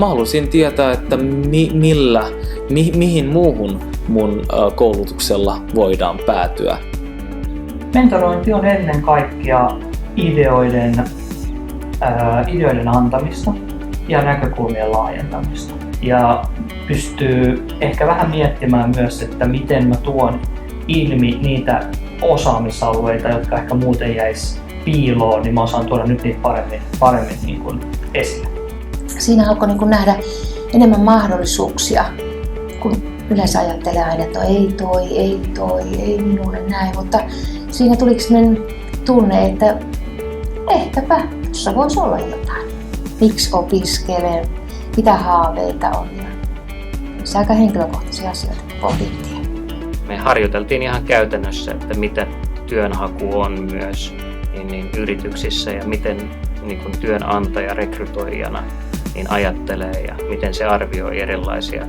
mä halusin tietää, että mihin muuhun mun koulutuksella voidaan päätyä. Mentorointi on ennen kaikkea ideoiden antamista ja näkökulmien laajentamista. Ja pystyy ehkä vähän miettimään myös, että miten mä tuon ilmi niitä osaamisalueita, jotka ehkä muuten jäisi piiloon, niin mä osaan tuoda nyt niitä paremmin niin kuin esille. Siinä alkoi niin kuin nähdä enemmän mahdollisuuksia, kun yleensä ajattelee aina, että ei minulle näin, mutta siinä tuli sellainen tunne, että ehkäpä tuossa voisi olla jotain. Miksi opiskelen, mitä haaveita on ja se aika henkilökohtaisia asioita pohdittiin. Me harjoiteltiin ihan käytännössä, että mitä työnhaku on myös niin yrityksissä ja miten niin kuin työnantaja rekrytoijana niin ajattelee ja miten se arvioi erilaisia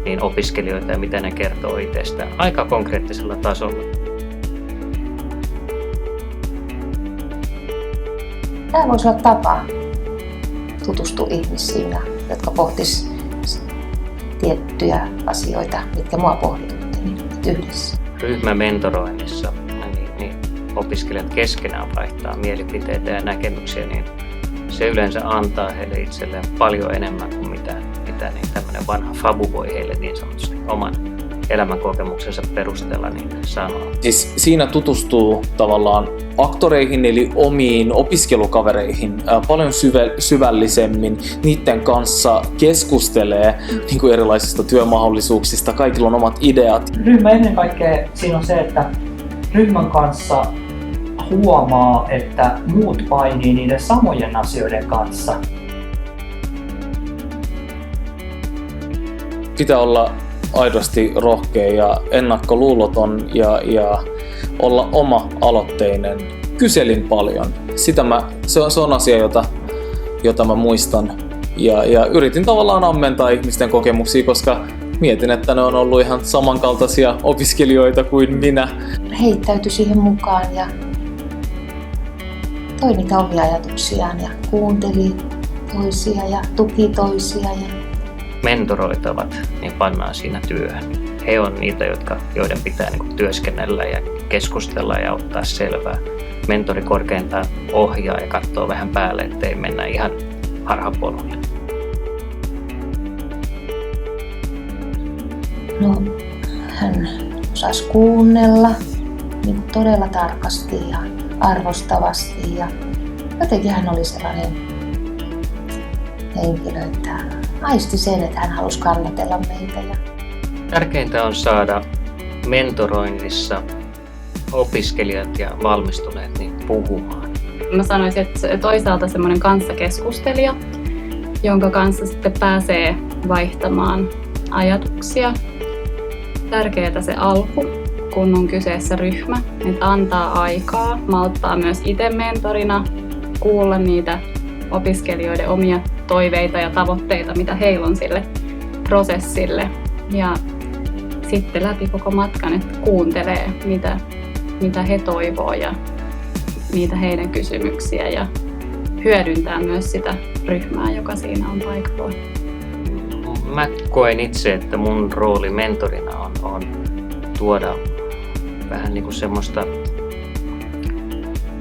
niin opiskelijoita ja mitä ne kertoo itsestään aika konkreettisella tasolla. Tämä voisi olla tapa tutustua ihmisiin, jotka pohtis tiettyjä asioita, mitkä mua pohditutti yhdessä. Ryhmämentoroinnissa niin opiskelijat keskenään vaihtaa mielipiteitä ja näkemyksiä, niin se yleensä antaa heille itselleen paljon enemmän kuin mitä niin tämmöinen vanha fabu voi heille niin sanotusti oman elämänkokemuksensa perusteella niin sanoo. Siis siinä tutustuu tavallaan aktoreihin eli omiin opiskelukavereihin paljon syvällisemmin. Niiden kanssa keskustelee niin kuin erilaisista työmahdollisuuksista, kaikilla on omat ideat. Ryhmä ennen kaikkea siinä on se, että ryhmän kanssa huomaa, että muut painii niiden samojen asioiden kanssa. Pitää olla aidosti rohkea ja ennakkoluuloton ja olla oma-aloitteinen. Kyselin paljon. Se on asia, jota mä muistan. Ja yritin tavallaan ammentaa ihmisten kokemuksia, koska mietin, että ne on ollut ihan samankaltaisia opiskelijoita kuin minä. Heittäytyi siihen mukaan ja toi niitä omia ajatuksiaan ja kuunteli toisia ja tuki toisia. Mentoroitavat niin pannaan siinä työhön. He on niitä, joiden pitää niin työskennellä ja keskustella ja ottaa selvää. Mentori korkeintaan ohjaa ja katsoo vähän päälle, ettei mennä ihan harhapolulle. No, hän osasi kuunnella niin todella tarkasti ja arvostavasti ja jotenkin hän oli sellainen henkilö, että aisti sen, että hän halusi kannatella meitä. Tärkeintä on saada mentoroinnissa opiskelijat ja valmistuneet niin puhumaan. Mä sanoisin, että toisaalta semmoinen kanssakeskustelija, jonka kanssa sitten pääsee vaihtamaan ajatuksia. Tärkeää se alku, kun on kyseessä ryhmä, että antaa aikaa, malttaa myös itse mentorina kuulla niitä opiskelijoiden omia toiveita ja tavoitteita, mitä heillä on sille prosessille. Ja sitten läpi koko matkan, että kuuntelee, mitä he toivoo ja niitä heidän kysymyksiä ja hyödyntää myös sitä ryhmää, joka siinä on paikalla. Mä koen itse, että mun rooli mentorina on tuoda vähän niin kuin semmoista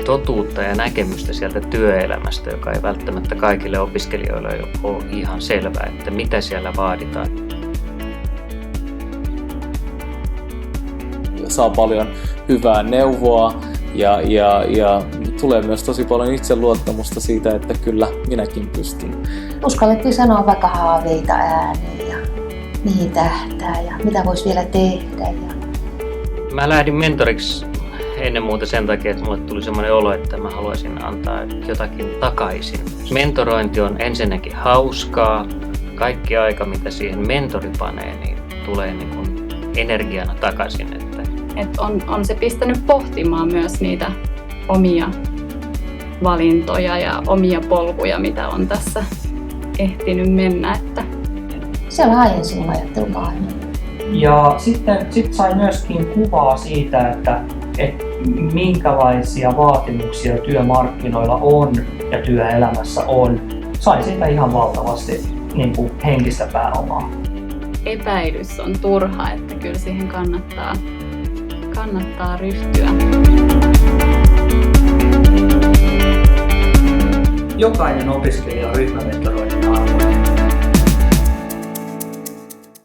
totuutta ja näkemystä sieltä työelämästä, joka ei välttämättä kaikille opiskelijoille ole ihan selvää, että mitä siellä vaaditaan. Saa paljon hyvää neuvoa ja tulee myös tosi paljon itseluottamusta siitä, että kyllä minäkin pystyn. Uskallettiin sanoa vaikka haaveita ääneen ja mihin tähtää ja mitä voisi vielä tehdä. Mä lähdin mentoriksi ennen muuta sen takia, että mulle tuli semmoinen olo, että mä haluaisin antaa jotakin takaisin. Mentorointi on ensinnäkin hauskaa. Kaikki aika, mitä siihen mentori panee, niin tulee niin kuin energiana takaisin. Että on se pistänyt pohtimaan myös niitä omia valintoja ja omia polkuja, mitä on tässä ehtinyt mennä. Se laajensi mun ajattelumaailmaa. Ja sitten sai myöskin kuvaa siitä, että minkälaisia vaatimuksia työmarkkinoilla on ja työelämässä on. Sain siitä ihan valtavasti niin kuin henkistä pääomaa. Epäilys on turha, että kyllä siihen kannattaa ryhtyä. Jokainen opiskelija on ryhmämentoro